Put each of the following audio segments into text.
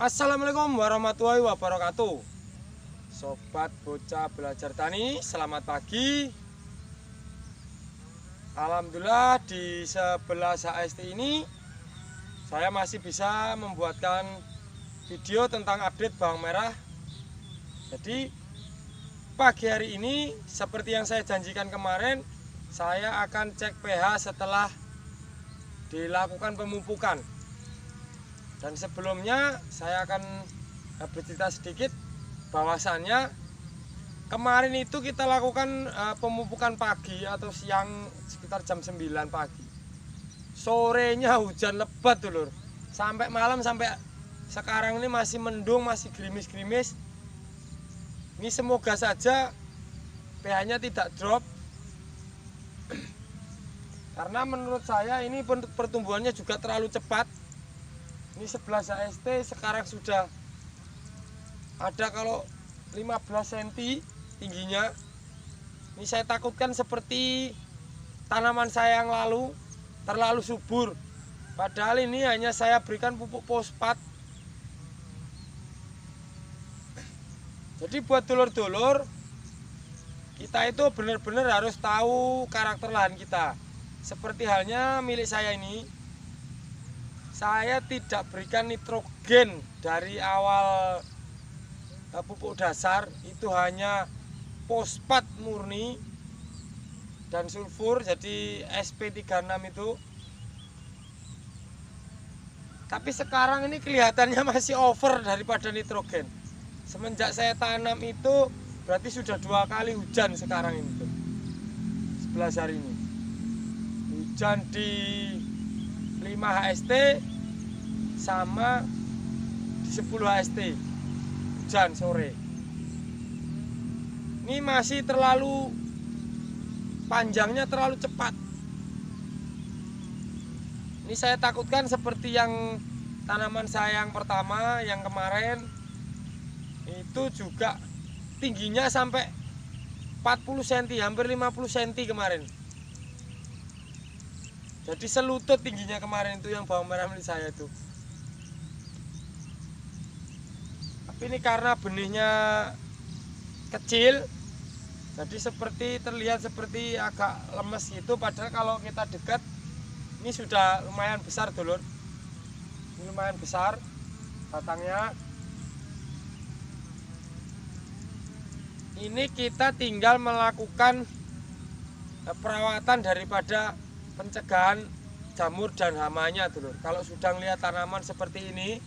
Assalamualaikum warahmatullahi wabarakatuh. Sobat bocah belajar tani, selamat pagi. Alhamdulillah di sebelah HST ini saya masih bisa membuatkan video tentang update bawang merah. Jadi pagi hari ini seperti yang saya janjikan kemarin, saya akan cek pH setelah dilakukan pemupukan. Dan sebelumnya saya akan bercerita sedikit bahwasannya kemarin itu kita lakukan pemupukan pagi atau siang sekitar jam 9 pagi. Sorenya hujan lebat dulur. Sampai malam sampai sekarang ini masih mendung, masih gerimis-gerimis. Ini semoga saja pH-nya tidak drop. Karena menurut saya ini pertumbuhannya juga terlalu cepat. Ini 11 HST sekarang sudah ada kalau 15 cm tingginya. Ini saya takutkan seperti tanaman saya yang lalu terlalu subur. Padahal ini hanya saya berikan pupuk fosfat. Jadi buat dulur-dulur, kita itu benar-benar harus tahu karakter lahan kita. Seperti halnya milik saya ini, saya tidak berikan nitrogen dari awal pupuk dasar, itu hanya fosfat murni dan sulfur, jadi SP36 itu. Tapi sekarang ini kelihatannya masih over daripada nitrogen. Semenjak saya tanam itu berarti sudah 2 kali hujan sekarang ini tuh. 11 hari ini. Hujan di 5 HST sama di 10 HST hujan sore. Ini masih terlalu panjangnya terlalu cepat. Ini saya takutkan seperti yang tanaman saya yang pertama yang kemarin itu juga tingginya sampai 40 cm, hampir 50 cm kemarin. Jadi selutut tingginya kemarin itu yang bawang merah milik saya itu. Tapi ini karena benihnya kecil, jadi seperti terlihat seperti agak lemes gitu. Padahal kalau kita dekat, ini sudah lumayan besar dulur. Ini lumayan besar batangnya. Ini kita tinggal melakukan perawatan daripada pencegahan jamur dan hamanya dulur. Kalau sudah lihat tanaman seperti ini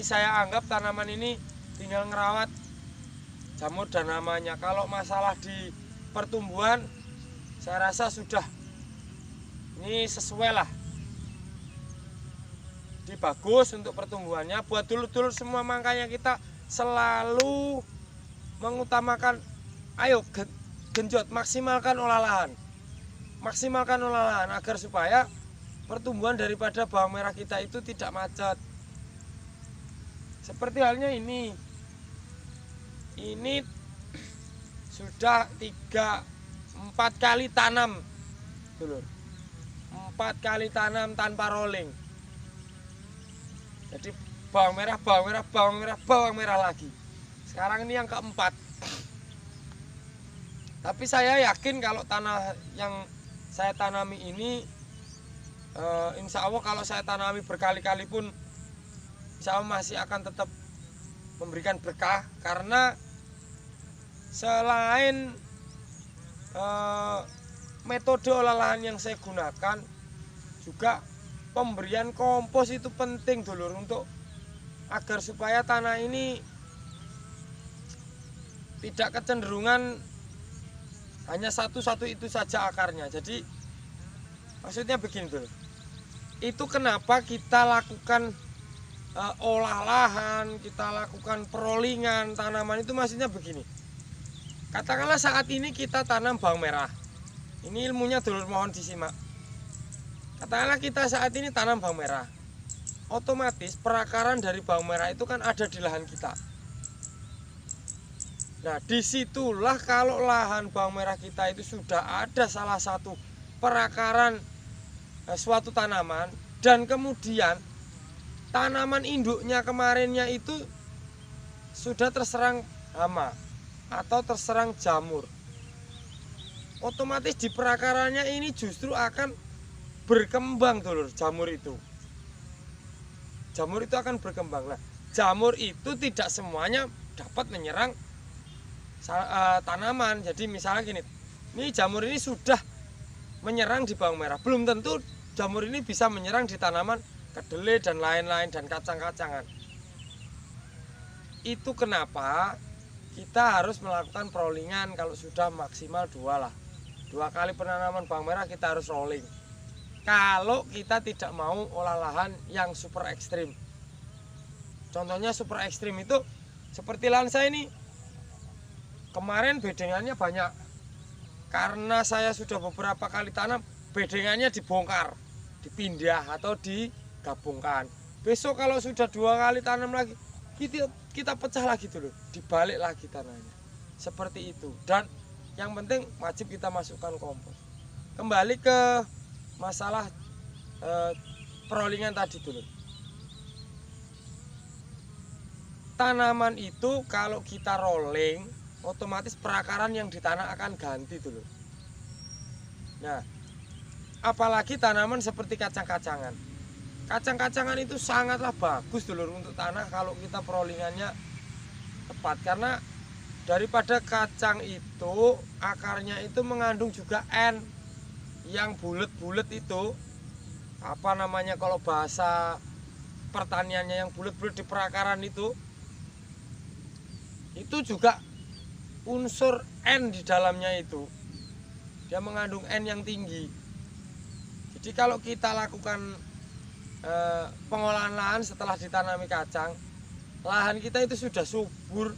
saya anggap tanaman ini tinggal ngerawat jamur dan hamanya. Kalau masalah di pertumbuhan, saya rasa sudah ini sesuai lah. Ini bagus untuk pertumbuhannya. Buat dulur-dulur semua, makanya kita selalu mengutamakan, ayo genjot, maksimalkan olah lahan. Maksimalkan olah lahan agar supaya pertumbuhan daripada bawang merah kita itu tidak macet. Seperti halnya ini sudah 3-4 kali tanam dulur. 4 kali tanam tanpa rolling. Jadi bawang merah lagi. Sekarang ini yang keempat. Tapi saya yakin kalau tanah yang saya tanami ini, insya Allah kalau saya tanami berkali-kali pun, insya Allah masih akan tetap memberikan berkah. Karena selain metode olah lahan yang saya gunakan, juga pemberian kompos itu penting dulur, untuk agar supaya tanah ini tidak kecenderungan hanya satu itu saja akarnya. Jadi maksudnya begini dulu. Itu kenapa kita lakukan olah lahan, kita lakukan perolingan tanaman itu, maksudnya begini. Katakanlah saat ini kita tanam bawang merah. Ini ilmunya dulur, mohon disimak. Katakanlah kita saat ini tanam bawang merah. Otomatis perakaran dari bawang merah itu kan ada di lahan kita. Nah, disitulah kalau lahan bawang merah kita itu sudah ada salah satu perakaran suatu tanaman, dan kemudian tanaman induknya kemarinnya itu sudah terserang hama atau terserang jamur, otomatis di perakarannya ini justru akan berkembang dulur. Jamur itu akan berkembang. Nah, jamur itu tidak semuanya dapat menyerang tanaman. Jadi misalnya gini, ini jamur ini sudah menyerang di bawang merah, belum tentu jamur ini bisa menyerang di tanaman kedelai dan lain-lain dan kacang-kacangan. Itu kenapa kita harus melakukan prollingan. Kalau sudah maksimal 2 kali penanaman bawang merah kita harus rolling. Kalau kita tidak mau olah lahan yang super ekstrim. Contohnya super ekstrim itu seperti lahan saya ini. Kemarin bedengannya banyak. Karena saya sudah beberapa kali tanam, bedengannya dibongkar, dipindah atau digabungkan. Besok kalau sudah 2 kali tanam lagi, kita pecah lagi dulu, dibalik lagi tanahnya. Seperti itu. Dan yang penting wajib kita masukkan kompos. Kembali ke masalah perollingan tadi dulu. Tanaman itu kalau kita rolling, otomatis perakaran yang di tanah akan ganti dulu. Nah, apalagi tanaman seperti kacang-kacangan. Kacang-kacangan itu sangatlah bagus dulur untuk tanah kalau kita perollingannya tepat. Karena daripada kacang itu akarnya itu mengandung juga N yang bulat-bulat itu. Apa namanya kalau bahasa pertaniannya yang bulat-bulat di perakaran itu juga unsur N di dalamnya itu. Dia mengandung N yang tinggi. Jadi kalau kita lakukan pengolahan lahan setelah ditanami kacang, lahan kita itu sudah subur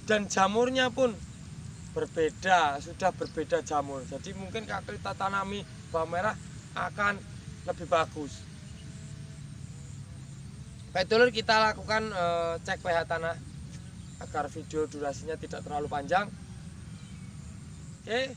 dan jamurnya pun berbeda, sudah berbeda jamur. Jadi mungkin kalau kita tanami bawang merah akan lebih bagus. Baik dulur, kita lakukan cek pH tanah agar video durasinya tidak terlalu panjang. Oke.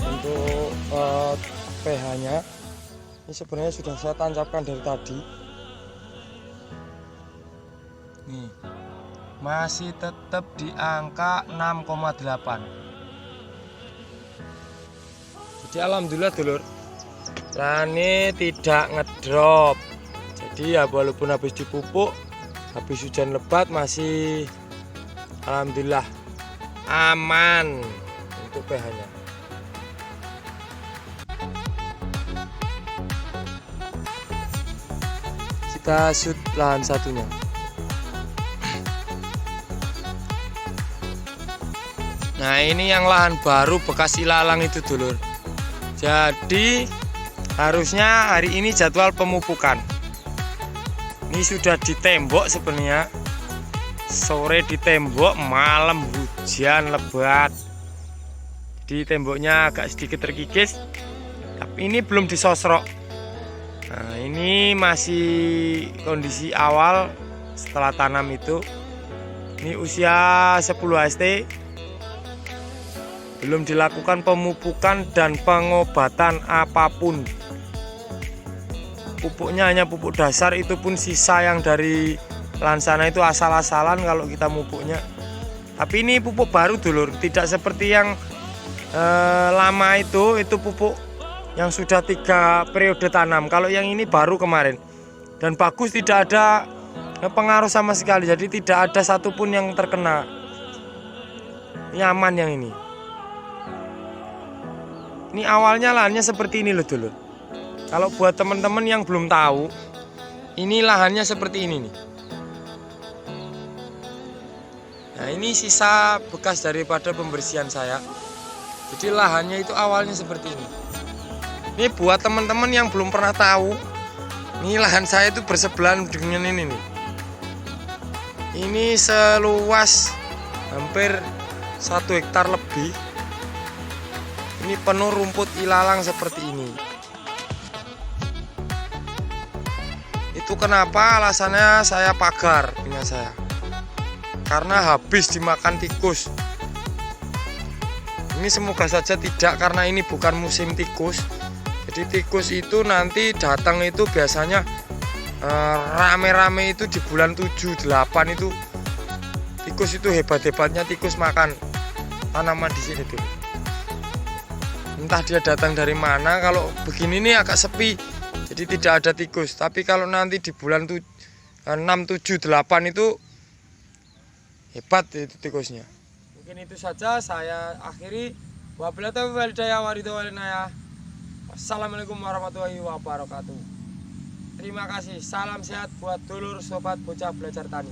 Untuk pH-nya ini sebenarnya sudah saya tancapkan dari tadi. Nih, masih tetap di angka 6,8. Jadi alhamdulillah dulur, ini tidak ngedrop. Jadi ya walaupun habis dipupuk, habis hujan lebat, masih alhamdulillah aman untuk pH-nya. Kita shoot lahan satunya. Nah, ini yang lahan baru bekas ilalang itu dulur. Jadi harusnya hari ini jadwal pemupukan. Ini sudah ditembok sebenarnya. Sore ditembok, malam hujan lebat. Di temboknya agak sedikit terkikis, tapi ini belum disosrok. Nah, ini masih kondisi awal setelah tanam itu. Ini usia 10 HST. Belum dilakukan pemupukan dan pengobatan apapun. Pupuknya hanya pupuk dasar, itu pun sisa yang dari lansana itu asal-asalan kalau kita mupuknya. Tapi ini pupuk baru dulur, tidak seperti yang lama itu pupuk yang sudah 3 periode tanam. Kalau yang ini baru kemarin dan bagus, tidak ada pengaruh sama sekali. Jadi tidak ada satupun yang terkena. Nyaman yang ini. Ini awalnya lahannya seperti ini loh dulur. Kalau buat teman-teman yang belum tahu, ini lahannya seperti ini nih. Nah, ini sisa bekas daripada pembersihan saya. Jadi lahannya itu awalnya seperti ini. Ini buat teman-teman yang belum pernah tahu, Ini lahan saya itu bersebelahan dengan ini nih. Ini seluas hampir 1 hektar lebih. Ini penuh rumput ilalang seperti ini. Itu kenapa alasannya saya pagar punya saya. Karena habis dimakan tikus. Ini semoga saja tidak, karena ini bukan musim tikus. Jadi tikus itu nanti datang itu biasanya rame-rame itu di bulan 7-8 itu. Tikus itu hebat-hebatnya tikus makan tanaman di sini tuh. Entah dia datang dari mana. Kalau begini nih agak sepi, jadi tidak ada tikus. Tapi kalau nanti di bulan 6, 7, 8 itu hebat itu tikusnya. Mungkin itu saja saya akhiri. Wabillahi taufiq wal hidayah. Wassalamualaikum warahmatullahi wabarakatuh. Terima kasih. Salam sehat buat dulur sobat bocah belajar tani.